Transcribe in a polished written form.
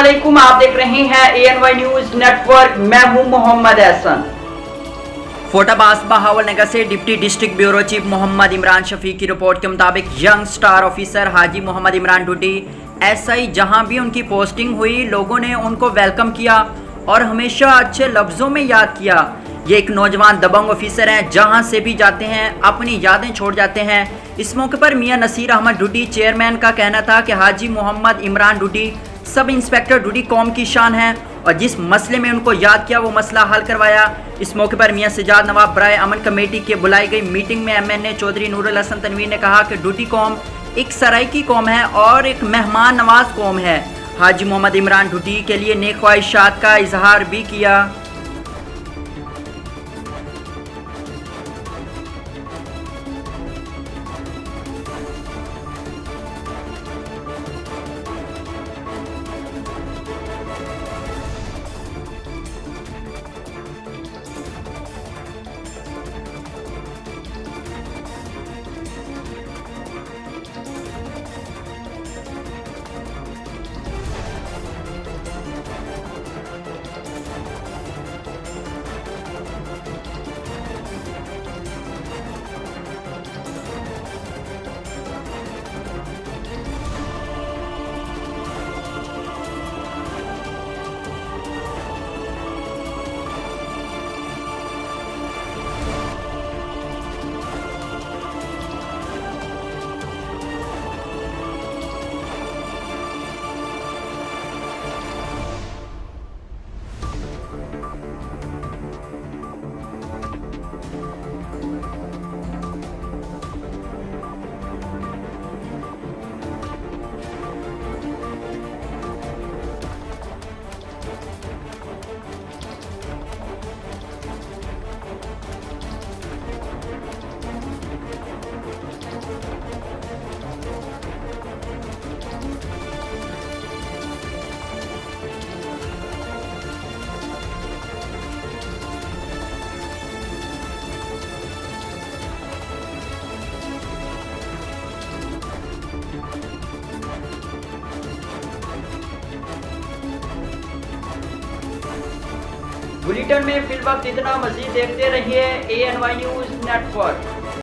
अस्सलामुअलैकुम, आप देख रहे हैं ANY न्यूज नेटवर्क। मैं हूं मोहम्मद एहसन। फोटाबाज बहावल नगर से deputy district bureau chief Mohammad Imran Shafiq की रिपोर्ट के मुताबिक young star officer Haji Mohammad Imran Dudi SI जहां भी उनकी पोस्टिंग हुई, लोगों ने उनको वेलकम किया और हमेशा अच्छे लफ्ज़ों में याद किया। ये एक नौजवान दबंग ऑफिसर हैं, जहां से भी जाते हैं अपनी यादें छोड़ जाते हैं। इस मौके पर मियां नसीर अहमद डूडी चेयरमैन का कहना था कि हाजी मोहम्मद इमरान डूडी सब इंस्पेक्टर डूडी कौम की शान है और जिस मसले में उनको याद किया वो मसला हल करवाया। इस मौके पर मियां सिजाद नवाब बराए अमन कमेटी के बुलाई गई मीटिंग में MNA चौधरी नूरुल हसन तनवीर ने कहा कि डूडी कौम एक सराइकी कौम है और एक मेहमान नवाज कौम है। हाजी मोहम्मद इमरान डूडी के लिए नेक ख्वाहिशात का इजहार भी किया। बुलेटिन में फिल वक्त इतना, मजीद देखते रहिए ANY न्यूज नेटवर्क।